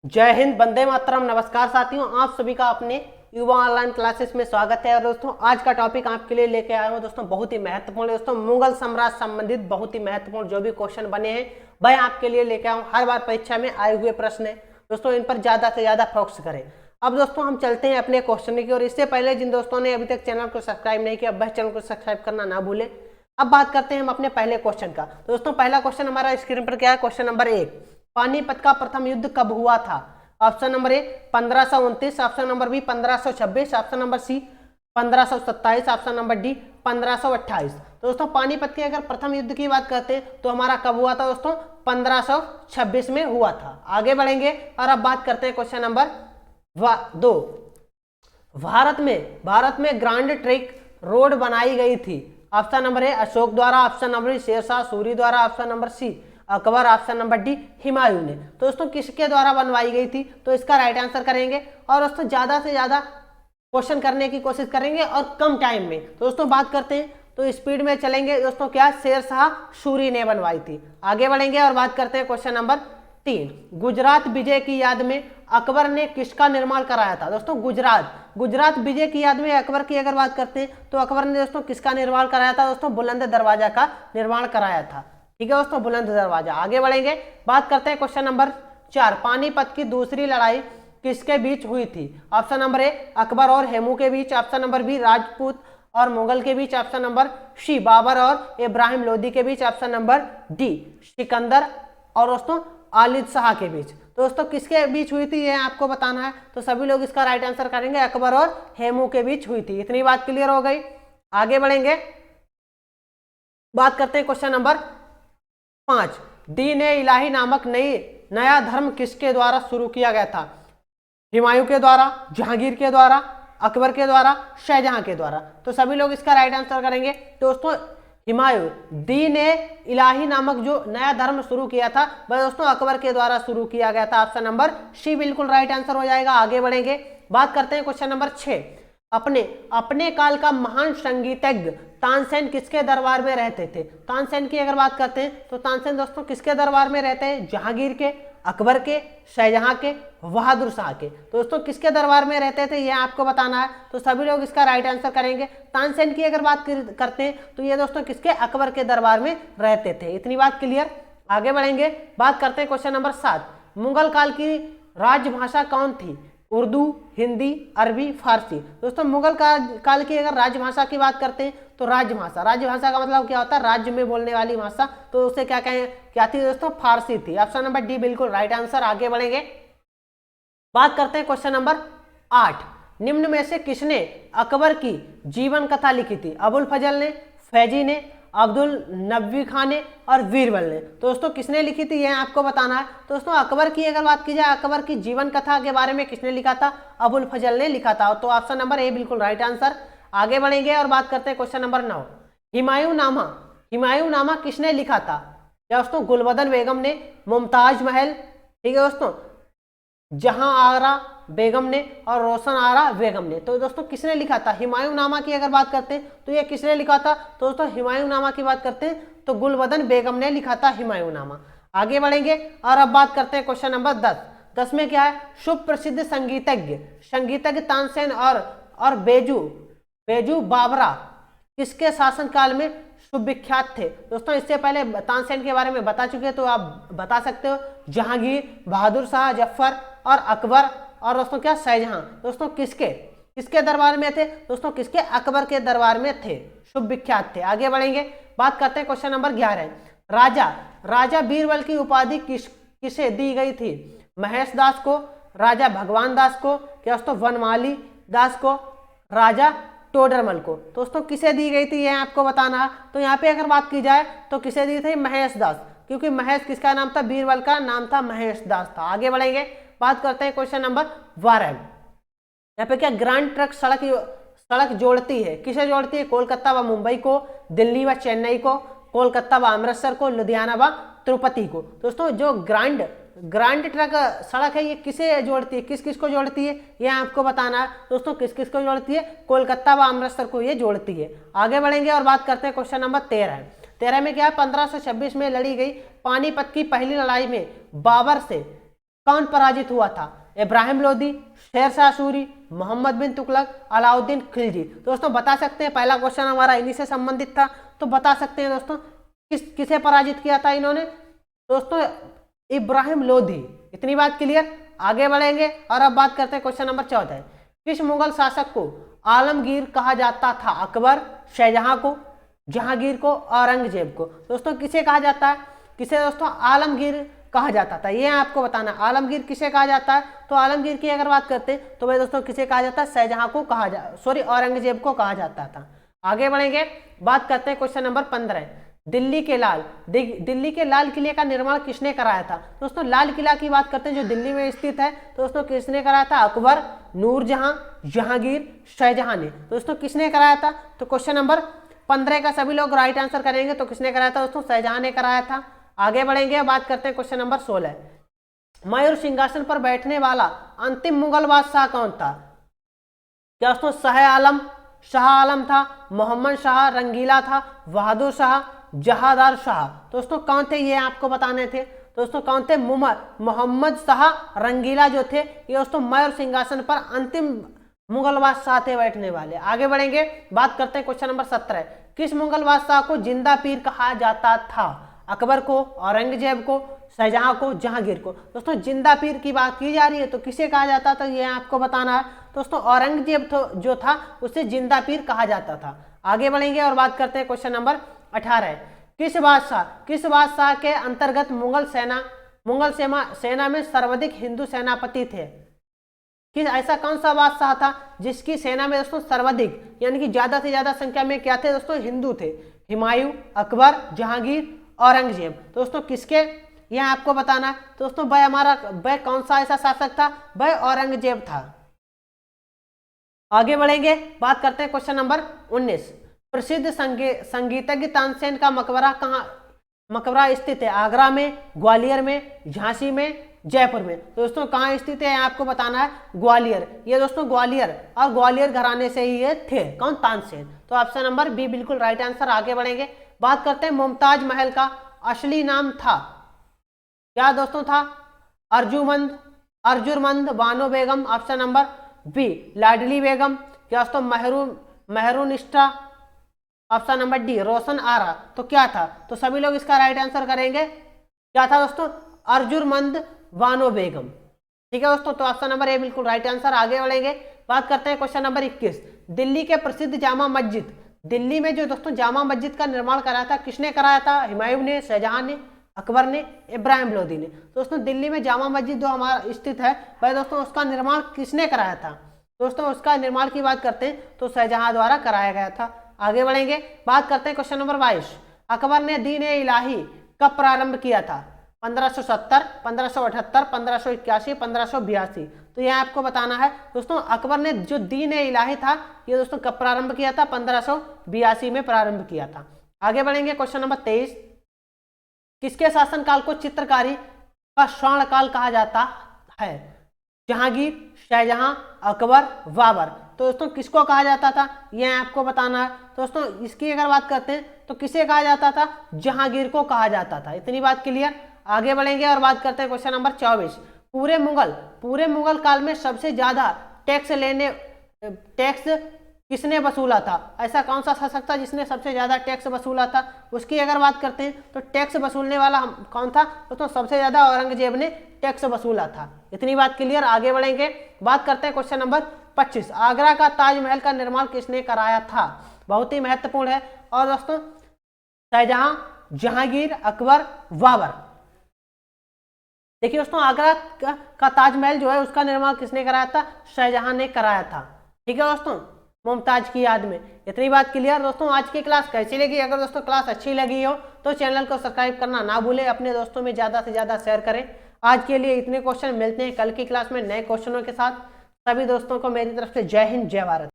जय हिंद, वंदे मातरम। नमस्कार साथियों, आप सभी का अपने युवा ऑनलाइन क्लासेस में स्वागत है। और दोस्तों, आज का टॉपिक आपके लिए लेके आया हूँ दोस्तों, बहुत ही महत्वपूर्ण है दोस्तों। मुगल साम्राज्य संबंधित बहुत ही महत्वपूर्ण जो भी क्वेश्चन बने हैं वह आपके लिए लेके आऊँ। हर बार परीक्षा में आए हुए प्रश्न है दोस्तों, इन पर ज्यादा से ज्यादा फोकस करें। अब दोस्तों हम चलते हैं अपने क्वेश्चन की। और इससे पहले जिन दोस्तों ने अभी तक चैनल को सब्सक्राइब नहीं किया, वह चैनल को सब्सक्राइब करना ना भूलें। अब बात करते हैं हम अपने पहले क्वेश्चन का। तो दोस्तों, पहला क्वेश्चन हमारा स्क्रीन पर क्या है? क्वेश्चन नंबर 1, पानीपत का प्रथम युद्ध कब हुआ था? Option number A 1529, option number B 1526, option number C 1527, option number D 1528। तो दोस्तों, पानीपत के अगर प्रथम युद्ध की बात करते हैं तो हमारा कब हुआ था दोस्तों? 1526 में हुआ था। आगे बढ़ेंगे और अब बात करते हैं क्वेश्चन नंबर 2। भारत में ग्रांड ट्रंक रोड बनाई गई थी। ऑप्शन नंबर ए अशोक द्वारा, option number B Sher Shah Suri द्वारा, option number C Akbar, option number D Humayun ने। तो दोस्तों, किसके द्वारा बनवाई गई थी? तो इसका राइट आंसर करेंगे। और दोस्तों, ज्यादा से ज्यादा क्वेश्चन करने की कोशिश करेंगे और कम टाइम में। तो दोस्तों, बात करते हैं तो स्पीड में चलेंगे दोस्तों। क्या? शेरशाह सूरी ने बनवाई थी। आगे बढ़ेंगे और बात करते हैं क्वेश्चन नंबर 3। गुजरात विजय की याद में अकबर ने किसका निर्माण कराया था? दोस्तों, गुजरात विजय की याद में अकबर की अगर बात करते हैं तो अकबर ने दोस्तों किसका निर्माण कराया था? दोस्तों, बुलंद दरवाजा का निर्माण कराया था। ठीक है दोस्तों, बुलंद दरवाजा। आगे बढ़ेंगे, बात करते हैं क्वेश्चन नंबर 4। पानीपत की दूसरी लड़ाई किसके बीच हुई थी? ऑप्शन नंबर ए अकबर और हेमू के बीच, ऑप्शन नंबर बी राजपूत और मुगल के बीच, ऑप्शन नंबर सी बाबर और इब्राहिम लोदी के बीच, ऑप्शन नंबर डी सिकंदर और दोस्तों आलिद शाह के बीच। तो दोस्तों, किसके बीच हुई थी ये आपको बताना है। तो सभी लोग इसका राइट आंसर करेंगे, अकबर और हेमू के बीच हुई थी। इतनी बात क्लियर हो गई। आगे बढ़ेंगे, बात करते हैं क्वेश्चन नंबर 5। दीन ए इलाही नामक नया धर्म किसके द्वारा शुरू किया गया था? हुमायूं के द्वारा, जहांगीर के द्वारा, अकबर के द्वारा, शाहजहां के द्वारा। तो सभी लोग इसका राइट आंसर करेंगे। दोस्तों, हुमायूं दीन ए इलाही नामक जो नया धर्म शुरू किया था वह दोस्तों अकबर के द्वारा शुरू किया गया था। ऑप्शन नंबर सी बिल्कुल राइट आंसर हो जाएगा। आगे बढ़ेंगे, बात करते हैं क्वेश्चन नंबर 6। अपने काल का महान संगीतज्ञ तानसेन किसके दरबार में रहते थे? तानसेन की अगर बात करते हैं तो तानसेन दोस्तों किसके दरबार में रहते हैं? जहांगीर के, अकबर के, शाहजहां के, बहादुर शाह के। तो दोस्तों, किसके दरबार में रहते थे ये आपको बताना है। तो सभी लोग इसका राइट आंसर करेंगे। तानसेन की अगर बात करते हैं तो ये दोस्तों किसके? अकबर के दरबार में रहते थे। इतनी बात क्लियर। आगे बढ़ेंगे, बात करते हैं क्वेश्चन नंबर 7। मुगल काल की राजभाषा कौन थी? उर्दू, हिंदी, अरबी, फारसी। दोस्तों, मुगल काल की अगर राजभाषा की बात करते हैं तो राजभाषा का मतलब क्या होता है? राज्य में बोलने वाली भाषा। तो उसे क्या कहें, क्या थी दोस्तों? फारसी थी। ऑप्शन नंबर डी बिल्कुल राइट आंसर। आगे बढ़ेंगे, बात करते हैं क्वेश्चन नंबर 8। निम्न में से किसने अकबर की जीवन कथा लिखी थी? अबुल फजल ने, फैजी ने, अब्दुल नबी खान ने और बीरबल ने। तो दोस्तों, किसने लिखी थी यह आपको बताना है। तो दोस्तों, अकबर की अगर बात की जाए, अकबर की जीवन कथा के बारे में किसने लिखा था? अबुल फजल ने लिखा था। तो ऑप्शन नंबर ए बिल्कुल राइट आंसर। आगे बढ़ेंगे और बात करते हैं क्वेश्चन नंबर 9। हुमायूं नामा किसने लिखा था? दोस्तों, गुलबदन बेगम ने, मुमताज महल, ठीक है दोस्तों, जहां आरा बेगम ने और रोशन आरा बेगम ने। तो दोस्तों, किसने लिखा था? हुमायूं नामा की अगर बात करते हैं तो ये किसने लिखा था? तो दोस्तों, हुमायूं नामा की बात करते हैं तो गुलबदन बेगम ने लिखा था हुमायूं नामा। आगे बढ़ेंगे और अब बात करते हैं क्वेश्चन नंबर 10 में क्या है? सुप्रसिद्ध संगीतज्ञ तानसेन और बेजू बाबरा किसके शासनकाल में सुविख्यात थे? दोस्तों, इससे पहले तानसेन के बारे में बता चुके हैं तो आप बता सकते हो। जहांगीर, बहादुर शाह, जफर और अकबर और दोस्तों क्या? शाहजहां। दोस्तों, किसके दरबार में थे? दोस्तों, किसके? अकबर के दरबार में थे, सुविख्यात थे। आगे बढ़ेंगे, बात करते हैं क्वेश्चन नंबर 11। राजा बीरबल की उपाधि किसे दी गई थी? महेश दास को, राजा भगवान दास को, क्या दोस्तों वनमाली दास को, राजा टोडरमल को। दोस्तों, किसे दी गई थी यह आपको बताना है। तो यहाँ पे अगर बात की जाए तो किसे दी थी? महेश दास, क्योंकि महेश किसका नाम था? बीरबल का नाम था महेश दास था। आगे बढ़ेंगे, बात करते हैं क्वेश्चन नंबर 12। यहाँ पे क्या? ग्रांड ट्रंक सड़क जोड़ती है, किसे जोड़ती है? कोलकाता व मुंबई को, दिल्ली व चेन्नई को, कोलकाता व अमृतसर को, लुधियाना व तिरुपति को। दोस्तों, जो ग्रांड ट्रंक सड़क है ये किसे जोड़ती है? किस किस को जोड़ती है ये आपको बताना है। दोस्तों, किस किस को जोड़ती है? कोलकाता व अमृतसर को ये जोड़ती है। आगे बढ़ेंगे और बात करते हैं क्वेश्चन नंबर 13 में क्या है? 1526 में लड़ी गई पानीपत की पहली लड़ाई में बाबर से कौन पराजित हुआ था? इब्राहिम लोदी, शेरशाह सूरी, मोहम्मद बिन तुगलक, अलाउद्दीन खिलजी। दोस्तों बता सकते हैं, पहला क्वेश्चन हमारा इन्हीं से संबंधित था, तो बता सकते हैं दोस्तों किसे पराजित किया था इन्होंने? दोस्तों इब्राहिम लोदी। इतनी बात क्लियर। आगे बढ़ेंगे और अब बात करते हैं क्वेश्चन नंबर 14। किस मुगल शासक को आलमगीर कहा जाता था? अकबर, शाहजहां को, जहांगीर को, औरंगजेब को? दोस्तों किसे कहा जाता है? किसे दोस्तों? आलमगीर कहा जाता था। ये आपको बताना, आलमगीर किसे कहा जाता है? तो आलमगीर की अगर बात करते हैं तो भाई दोस्तों किसे कहा जाता है? शाहजहां को कहा औरंगजेब को कहा जाता था। आगे बढ़ेंगे, बात करते हैं क्वेश्चन नंबर 15। दिल्ली के लाल किले का निर्माण किसने कराया था? दोस्तों लाल किला की बात करते हैं जो दिल्ली में स्थित है, तो दोस्तों किसने कराया था? अकबर, नूरजहां, जहांगीर, शाहजहां ने। दोस्तों किसने कराया था? तो क्वेश्चन नंबर 15 का सभी लोग राइट आंसर करेंगे। तो किसने कराया था दोस्तों? शाहजहां ने कराया था। आगे बढ़ेंगे, बात करते हैं क्वेश्चन नंबर 16। मयूर सिंहासन पर बैठने वाला अंतिम मुगल बादशाह कौन था? क्या दोस्तों शाह आलम था, मोहम्मद शाह रंगीला था, बहादुर शाह, जहादार शाह? दोस्तों कौन थे ये आपको बताने थे। दोस्तों कौन थे? मोहम्मद शाह रंगीला जो थे ये दोस्तों मयूर सिंहासन पर अंतिम मुगल बादशाह थे बैठने वाले। आगे बढ़ेंगे, बात करते हैं क्वेश्चन नंबर 17। किस मुगल बादशाह को जिंदा पीर कहा जाता था? अकबर को, औरंगजेब को, शाहजहां को, जहांगीर को? दोस्तों जिंदा पीर की बात की जा रही है तो किसे कहा जाता था ये आपको बताना है। दोस्तों औरंगजेब जो था उसे जिंदा पीर कहा जाता था। आगे बढ़ेंगे और बात करते हैं क्वेश्चन नंबर 18। किस बादशाह के अंतर्गत मुगल सेना में सर्वाधिक हिंदू सेनापति थे? कि ऐसा कौन सा बादशाह था जिसकी सेना में दोस्तों सर्वाधिक यानी कि ज्यादा से ज्यादा संख्या में क्या थे दोस्तों? हिंदू थे। हुमायूं, अकबर, जहांगीर, औरंगजेब? दोस्तों किसके यह आपको बताना है। दोस्तों वह कौन सा ऐसा शासक था? वह औरंगजेब था। आगे बढ़ेंगे, बात करते हैं क्वेश्चन नंबर 19। प्रसिद्ध संगीतज्ञ तानसेन का मकबरा स्थित है? आगरा में, ग्वालियर में, झांसी में, जयपुर में? दोस्तों कहाँ स्थित है आपको बताना है। ग्वालियर। ये दोस्तों ग्वालियर और ग्वालियर घराने से ही ये थे। कौन? तानसेन। तो ऑप्शन नंबर बी बिल्कुल राइट आंसर। आगे बढ़ेंगे, बात करते हैं मुमताज महल का असली नाम था? क्या दोस्तों था? Arjumand Bano Begum, option number B. लाडली बेगम, क्या दोस्तों? मेहरुनिष्ठा, ऑप्शन नंबर डी। रोशन आरा। तो क्या था? तो सभी लोग इसका राइट आंसर करेंगे। क्या था दोस्तों? अर्जुमंद बानो बेगम। ठीक है दोस्तों, तो ऑप्शन नंबर ए बिल्कुल राइट आंसर। आगे बढ़ेंगे, बात करते हैं क्वेश्चन नंबर 21। दिल्ली के प्रसिद्ध जामा मस्जिद, दिल्ली में जो दोस्तों जामा मस्जिद का निर्माण कराया था किसने कराया था? हुमायूं ने, शाहजहां ने, अकबर ने, इब्राहिम लोदी ने? दोस्तों दिल्ली में जामा मस्जिद जो हमारा स्थित है भाई दोस्तों उसका निर्माण किसने कराया था? दोस्तों उसका निर्माण की बात करते हैं तो शाहजहां द्वारा कराया गया था। आगे बढ़ेंगे, बात करते हैं क्वेश्चन नंबर 22। अकबर ने दीन ए इलाही कब प्रारंभ किया था? 1570, 1578, 1581, 1582? तो यह आपको बताना है दोस्तों। अकबर ने जो दीन ए इलाही था ये दोस्तों कब प्रारंभ किया था? 1582 में प्रारंभ किया था। आगे बढ़ेंगे, क्वेश्चन नंबर 23। किसके शासनकाल को चित्रकारी का स्वर्ण काल कहा जाता है? जहांगीर, शाहजहां, अकबर, बाबर? तो दोस्तों किसको कहा जाता था यह आपको बताना है। दोस्तों इसकी अगर बात करते हैं तो किसे कहा जाता था? जहांगीर को कहा जाता था। इतनी बात क्लियर। आगे बढ़ेंगे और बात करते हैं क्वेश्चन नंबर 24। पूरे मुगल काल में सबसे ज्यादा टैक्स किसने वसूला था? ऐसा कौन सा शासक था जिसने सबसे ज्यादा टैक्स वसूला था? उसकी अगर बात करते हैं तो टैक्स वसूलने वाला कौन था दोस्तों? सबसे ज्यादा औरंगजेब ने टैक्स वसूला था। इतनी बात क्लियर। आगे बढ़ेंगे, बात करते हैं क्वेश्चन नंबर 25। आगरा का ताजमहल का निर्माण किसने कराया था? बहुत ही महत्वपूर्ण है। और दोस्तों शाहजहां, जहांगीर, अकबर, बाबर? देखिए दोस्तों आगरा का ताजमहल जो है उसका निर्माण किसने कराया था? शाहजहां ने कराया था। ठीक है दोस्तों, मुमताज की याद में। इतनी बात क्लियर। दोस्तों आज की क्लास कैसी लगी? अगर दोस्तों क्लास अच्छी लगी हो तो चैनल को सब्सक्राइब करना ना भूलें, अपने दोस्तों में ज़्यादा से ज़्यादा शेयर करें। आज के लिए इतने क्वेश्चन, मिलते हैं कल की क्लास में नए क्वेश्चनों के साथ। सभी दोस्तों को मेरी तरफ से जय हिंद, जय भारत।